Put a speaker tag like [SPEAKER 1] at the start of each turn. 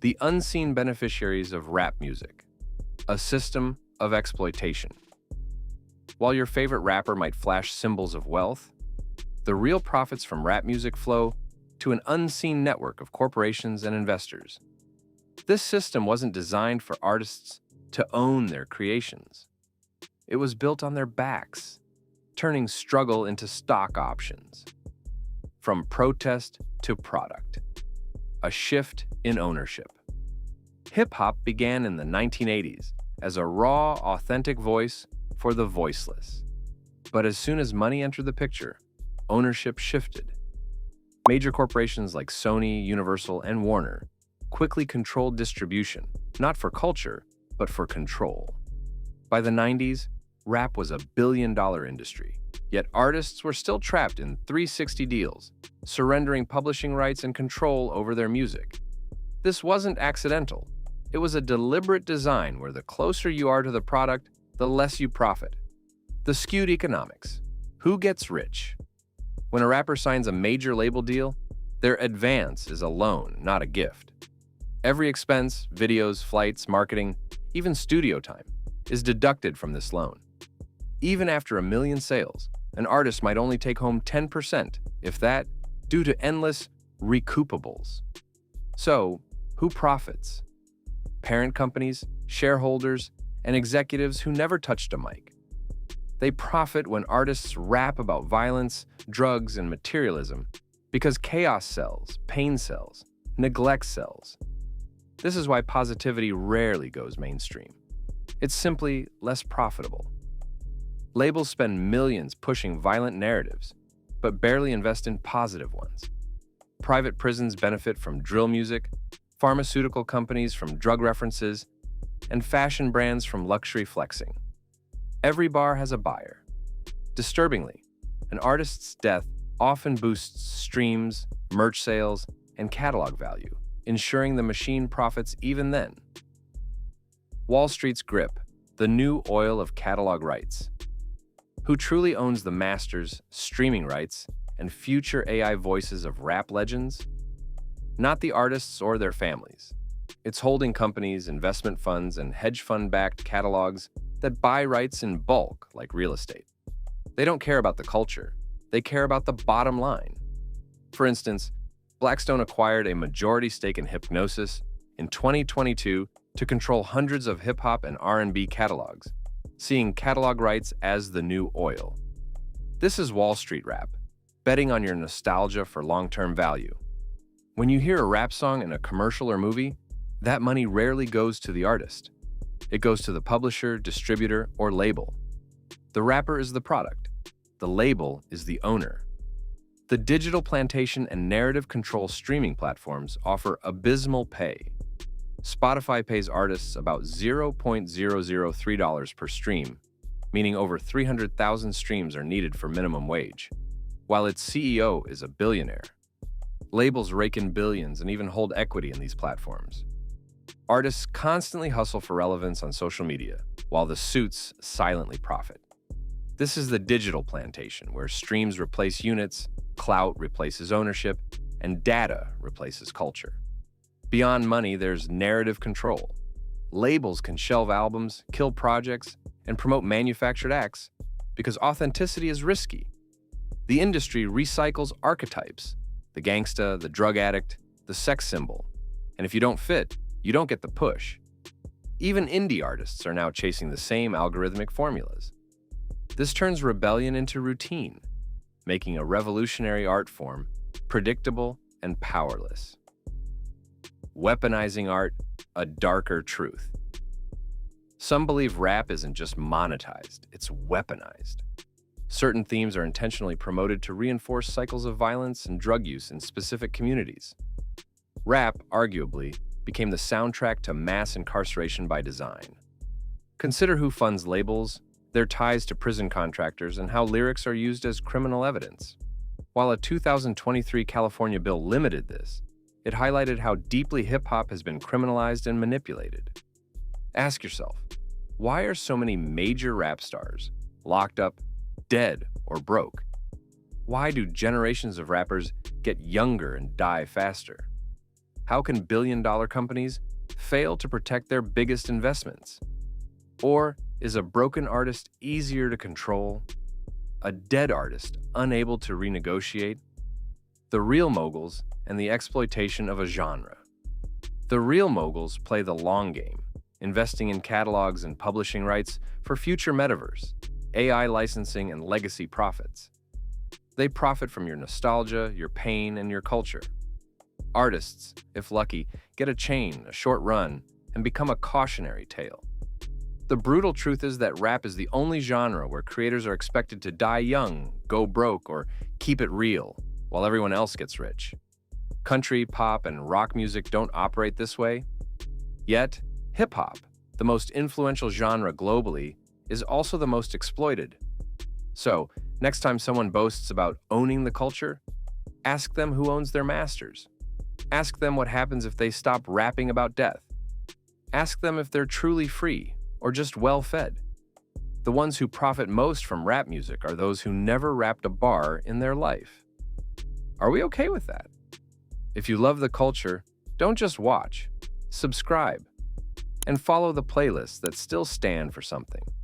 [SPEAKER 1] The unseen beneficiaries of rap music, a system of exploitation. While your favorite rapper might flash symbols of wealth, the real profits from rap music flow to an unseen network of corporations and investors. This system wasn't designed for artists to own their creations. It was built on their backs, turning struggle into stock options. From protest to product, a shift in ownership. Hip-hop began in the 1980s as a raw, authentic voice for the voiceless. But as soon as money entered the picture, ownership shifted. Major corporations like Sony, Universal, and Warner quickly controlled distribution, not for culture, but for control. By the 90s, rap was a billion-dollar industry, yet artists were still trapped in 360 deals, surrendering publishing rights and control over their music. This wasn't accidental. It was a deliberate design where the closer you are to the product, the less you profit. The skewed economics. Who gets rich? When a rapper signs a major label deal, their advance is a loan, not a gift. Every expense, videos, flights, marketing, even studio time, is deducted from this loan. Even after 1 million sales, an artist might only take home 10%, if that, due to endless recoupables. So, who profits? Parent companies, shareholders, and executives who never touched a mic. They profit when artists rap about violence, drugs, and materialism because chaos sells, pain sells, neglect sells. This is why positivity rarely goes mainstream. It's simply less profitable. Labels spend millions pushing violent narratives, but barely invest in positive ones. Private prisons benefit from drill music, pharmaceutical companies from drug references, and fashion brands from luxury flexing. Every bar has a buyer. Disturbingly, an artist's death often boosts streams, merch sales, and catalog value, ensuring the machine profits even then. Wall Street's grip, the new oil of catalog rights. Who truly owns the masters, streaming rights, and future AI voices of rap legends? Not the artists or their families. It's holding companies, investment funds, and hedge fund-backed catalogs that buy rights in bulk like real estate. They don't care about the culture. They care about the bottom line. For instance, Blackstone acquired a majority stake in Hypnosis in 2022 to control hundreds of hip-hop and R&B catalogs, seeing catalog rights as the new oil. This is Wall Street rap, betting on your nostalgia for long-term value. When you hear a rap song in a commercial or movie, that money rarely goes to the artist. It goes to the publisher, distributor, or label. The rapper is the product. The label is the owner. The digital plantation and narrative control streaming platforms offer abysmal pay. Spotify pays artists about $0.003 per stream, meaning over 300,000 streams are needed for minimum wage, while its CEO is a billionaire. Labels rake in billions and even hold equity in these platforms. Artists constantly hustle for relevance on social media, while the suits silently profit. This is the digital plantation, where streams replace units, clout replaces ownership, and data replaces culture. Beyond money, there's narrative control. Labels can shelve albums, kill projects, and promote manufactured acts because authenticity is risky. The industry recycles archetypes: the gangsta, the drug addict, the sex symbol. And if you don't fit, you don't get the push. Even indie artists are now chasing the same algorithmic formulas. This turns rebellion into routine, making a revolutionary art form predictable and powerless. Weaponizing art, a darker truth. Some believe rap isn't just monetized, it's weaponized. Certain themes are intentionally promoted to reinforce cycles of violence and drug use in specific communities. Rap, arguably, became the soundtrack to mass incarceration by design. Consider who funds labels, their ties to prison contractors, and how lyrics are used as criminal evidence. While a 2023 California bill limited this, it highlighted how deeply hip-hop has been criminalized and manipulated. Ask yourself, why are so many major rap stars locked up, dead, or broke? Why do generations of rappers get younger and die faster? How can billion-dollar companies fail to protect their biggest investments? Or is a broken artist easier to control? A dead artist unable to renegotiate? The real moguls and the exploitation of a genre. The real moguls play the long game, investing in catalogs and publishing rights for future metaverse, AI licensing, and legacy profits. They profit from your nostalgia, your pain, and your culture. Artists, if lucky, get a chain, a short run, and become a cautionary tale. The brutal truth is that rap is the only genre where creators are expected to die young, go broke, or keep it real, while everyone else gets rich. Country, pop, and rock music don't operate this way. Yet, hip-hop, the most influential genre globally, is also the most exploited. So, next time someone boasts about owning the culture, ask them who owns their masters. Ask them what happens if they stop rapping about death. Ask them if they're truly free or just well-fed. The ones who profit most from rap music are those who never rapped a bar in their life. Are we okay with that? If you love the culture, don't just watch, subscribe, and follow the playlists that still stand for something.